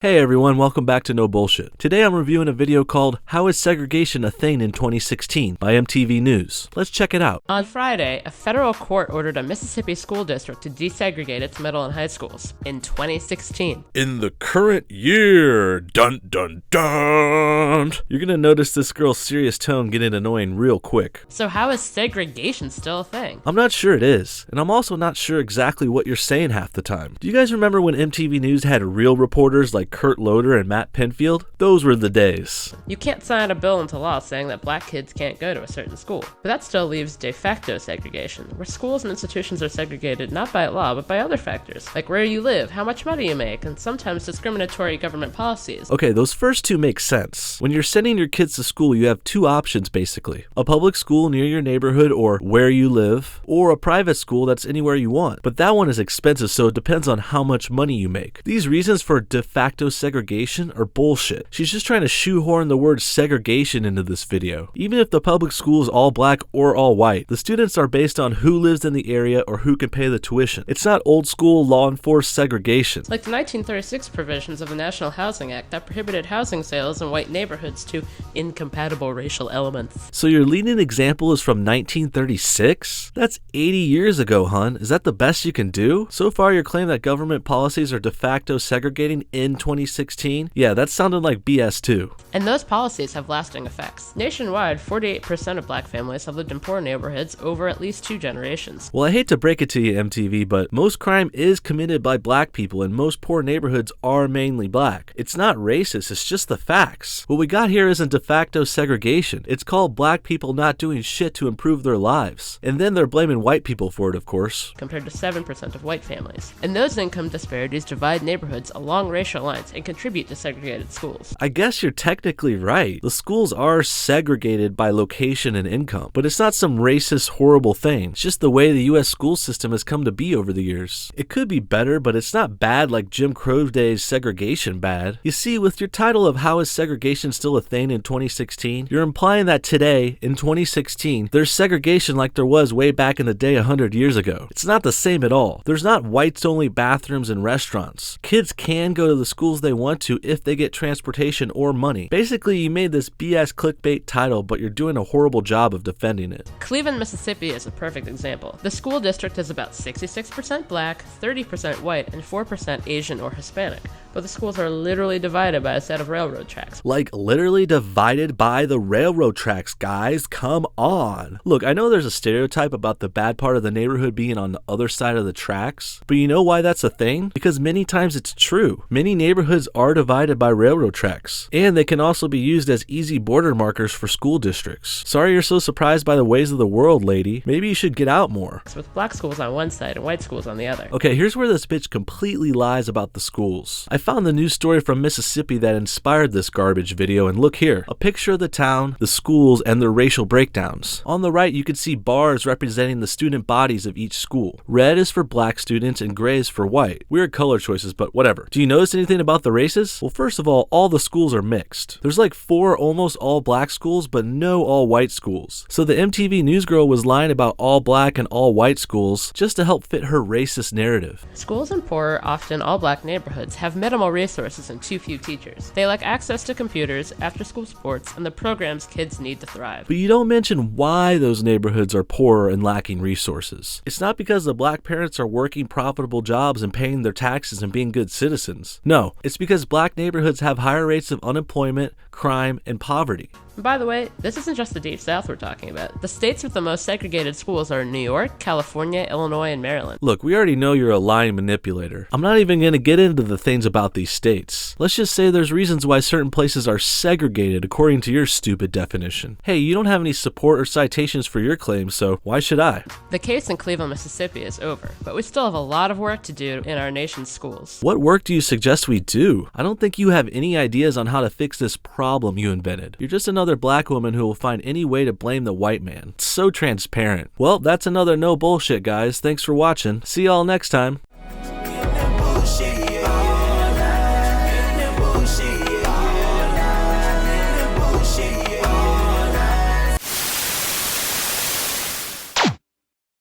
Hey everyone, welcome back to No Bullshit. Today I'm reviewing a video called How is Segregation a Thing in 2016 by MTV News. Let's check it out. On Friday, a federal court ordered a Mississippi school district to desegregate its middle and high schools in 2016. In the current year, dun dun dun! You're gonna notice this girl's serious tone getting annoying real quick. So how is segregation still a thing? I'm not sure it is, and I'm also not sure exactly what you're saying half the time. Do you guys remember when MTV News had real reporters like Kurt Loder and Matt Penfield? Those were the days. You can't sign a bill into law saying that black kids can't go to a certain school. But that still leaves de facto segregation, where schools and institutions are segregated not by law but by other factors, like where you live, how much money you make, and sometimes discriminatory government policies. Okay, those first two make sense. When you're sending your kids to school, you have two options basically. A public school near your neighborhood or where you live, or a private school that's anywhere you want. But that one is expensive, so it depends on how much money you make. These reasons for de facto segregation are bullshit. She's just trying to shoehorn the word segregation into this video. Even if the public school is all black or all white, the students are based on who lives in the area or who can pay the tuition. It's not old school law-enforced segregation. Like the 1936 provisions of the National Housing Act that prohibited housing sales in white neighborhoods to incompatible racial elements. So your leading example is from 1936? That's 80 years ago, hun. Is that the best you can do? So far your claim that government policies are de facto segregating in 2016? Yeah, that sounded like BS too. And those policies have lasting effects. Nationwide, 48% of black families have lived in poor neighborhoods over at least 2 generations. Well, I hate to break it to you, MTV, but most crime is committed by black people and most poor neighborhoods are mainly black. It's not racist, it's just the facts. What we got here isn't de facto segregation. It's called black people not doing shit to improve their lives. And then they're blaming white people for it, of course. Compared to 7% of white families. And those income disparities divide neighborhoods along racial lines and contribute to segregated schools. I guess you're technically right. The schools are segregated by location and income, but it's not some racist, horrible thing. It's just the way the US school system has come to be over the years. It could be better, but it's not bad like Jim Crow days segregation bad. You see, with your title of How is Segregation Still a Thing in 2016, you're implying that today, in 2016, there's segregation like there was way back in the day 100 years ago. It's not the same at all. There's not whites-only bathrooms and restaurants. Kids can go to the schools they want to if they get transportation or money. Basically, you made this BS clickbait title, but you're doing a horrible job of defending it. Cleveland, Mississippi is a perfect example. The school district is about 66% black, 30% white, and 4% Asian or Hispanic. But the schools are literally divided by a set of railroad tracks. Like literally divided by the railroad tracks, guys. Come on. Look, I know there's a stereotype about the bad part of the neighborhood being on the other side of the tracks, but you know why that's a thing? Because many times it's true. Many neighborhoods are divided by railroad tracks, and they can also be used as easy border markers for school districts. Sorry you're so surprised by the ways of the world, lady. Maybe you should get out more. With black schools on one side and white schools on the other. Okay, here's where this bitch completely lies about the schools. I found the news story from Mississippi that inspired this garbage video, and look here. A picture of the town, the schools, and their racial breakdowns. On the right, you can see bars representing the student bodies of each school. Red is for black students and gray is for white. Weird color choices, but whatever. Do you notice anything about the races? Well, first of all the schools are mixed. There's like 4 almost all black schools, but no all white schools. So the MTV News girl was lying about all black and all white schools just to help fit her racist narrative. Schools in poorer, often all black neighborhoods have minimal resources and too few teachers. They lack access to computers, after-school sports, and the programs kids need to thrive. But you don't mention why those neighborhoods are poorer and lacking resources. It's not because the black parents are working profitable jobs and paying their taxes and being good citizens. No, it's because black neighborhoods have higher rates of unemployment, crime, and poverty. And by the way, this isn't just the Deep South we're talking about. The states with the most segregated schools are New York, California, Illinois, and Maryland. Look, we already know you're a lying manipulator. I'm not even going to get into the things about these states. Let's just say there's reasons why certain places are segregated according to your stupid definition. Hey, you don't have any support or citations for your claims, so why should I? The case in Cleveland, Mississippi is over, but we still have a lot of work to do in our nation's schools. What work do you suggest we do? I don't think you have any ideas on how to fix this problem you invented. You're just another black woman who will find any way to blame the white man. It's so transparent. Well, that's another No Bullshit, guys. Thanks for watching. See y'all next time.